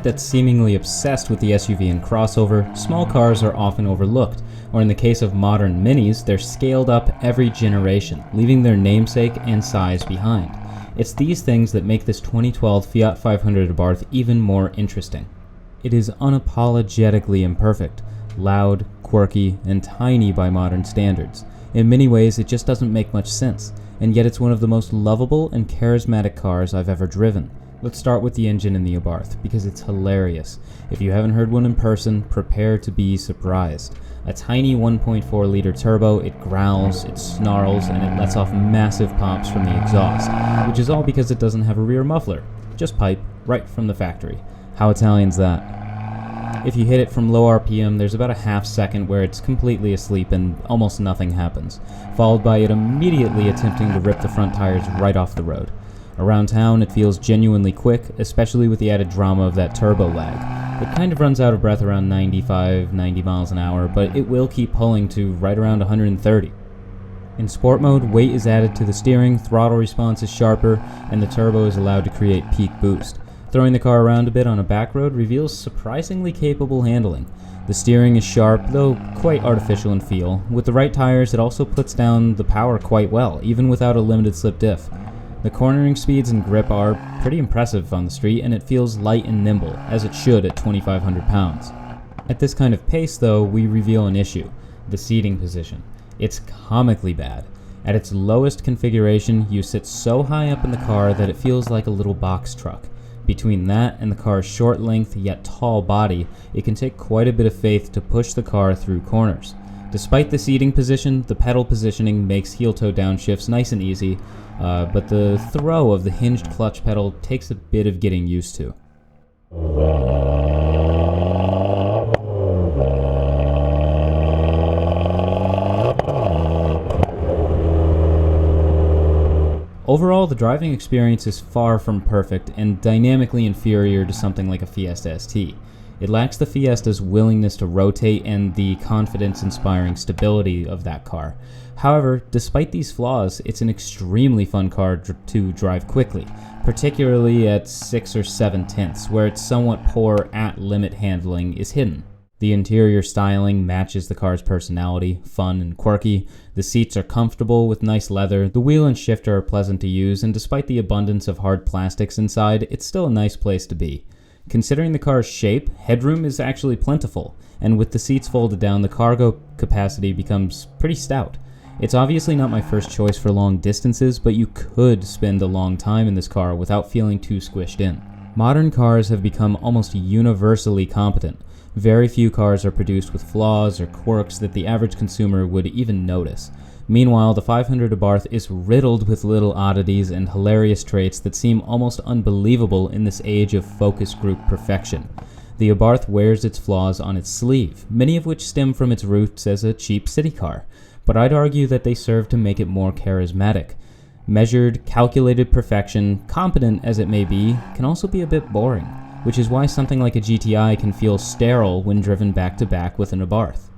that's seemingly obsessed with the SUV and crossover, small cars are often overlooked, or in the case of modern minis, they're scaled up every generation, leaving their namesake and size behind. It's these things that make this 2012 Fiat 500 Abarth even more interesting. It is unapologetically imperfect, loud, quirky, and tiny by modern standards. In many ways, it just doesn't make much sense, and yet it's one of the most lovable and charismatic cars I've ever driven. Let's start with the engine in the Abarth, because it's hilarious. If you haven't heard one in person, prepare to be surprised. A tiny 1.4-liter turbo, it growls, it snarls, and it lets off massive pops from the exhaust, which is all because it doesn't have a rear muffler. Just pipe, right from the factory. How Italian's that? If you hit it from low RPM, there's about a half second where it's completely asleep and almost nothing happens, followed by it immediately attempting to rip the front tires right off the road. Around town, it feels genuinely quick, especially with the added drama of that turbo lag. It kind of runs out of breath around 90 miles an hour, but it will keep pulling to right around 130. In sport mode, weight is added to the steering, throttle response is sharper, and the turbo is allowed to create peak boost. Throwing the car around a bit on a back road reveals surprisingly capable handling. The steering is sharp, though quite artificial in feel. With the right tires, it also puts down the power quite well, even without a limited slip diff. The cornering speeds and grip are pretty impressive on the street, and it feels light and nimble, as it should at 2,500 pounds. At this kind of pace, though, we reveal an issue: the seating position. It's comically bad. At its lowest configuration, you sit so high up in the car that it feels like a little box truck. Between that and the car's short length yet tall body, it can take quite a bit of faith to push the car through corners. Despite the seating position, the pedal positioning makes heel-toe downshifts nice and easy, but the throw of the hinged clutch pedal takes a bit of getting used to. Overall, the driving experience is far from perfect and dynamically inferior to something like a Fiesta ST. It lacks the Fiesta's willingness to rotate and the confidence-inspiring stability of that car. However, despite these flaws, it's an extremely fun car to drive quickly, particularly at 6 or 7 tenths, where its somewhat poor at-limit handling is hidden. The interior styling matches the car's personality, fun and quirky. The seats are comfortable with nice leather, the wheel and shifter are pleasant to use, and despite the abundance of hard plastics inside, it's still a nice place to be. Considering the car's shape, headroom is actually plentiful, and with the seats folded down, the cargo capacity becomes pretty stout. It's obviously not my first choice for long distances, but you could spend a long time in this car without feeling too squished in. Modern cars have become almost universally competent. Very few cars are produced with flaws or quirks that the average consumer would even notice. Meanwhile, the 500 Abarth is riddled with little oddities and hilarious traits that seem almost unbelievable in this age of focus group perfection. The Abarth wears its flaws on its sleeve, many of which stem from its roots as a cheap city car, but I'd argue that they serve to make it more charismatic. Measured, calculated perfection, competent as it may be, can also be a bit boring, which is why something like a GTI can feel sterile when driven back-to-back with an Abarth.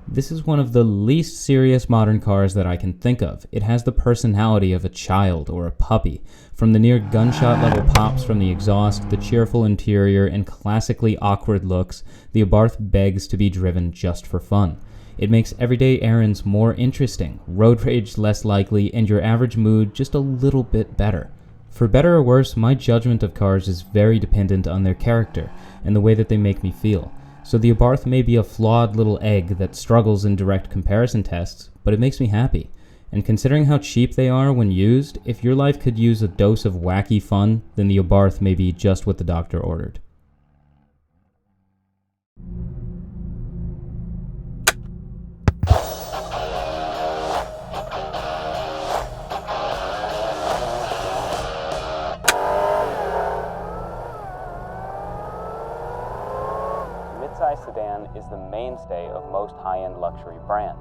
This is one of the least serious modern cars that I can think of. It has the personality of a child or a puppy. From the near gunshot-level pops from the exhaust, the cheerful interior, and classically awkward looks, the Abarth begs to be driven just for fun. It makes everyday errands more interesting, road rage less likely, and your average mood just a little bit better. For better or worse, my judgment of cars is very dependent on their character and the way that they make me feel. So the Abarth may be a flawed little egg that struggles in direct comparison tests, but it makes me happy. And considering how cheap they are when used, if your life could use a dose of wacky fun, then the Abarth may be just what the doctor ordered. Midsize sedan is the mainstay of most high-end luxury brands.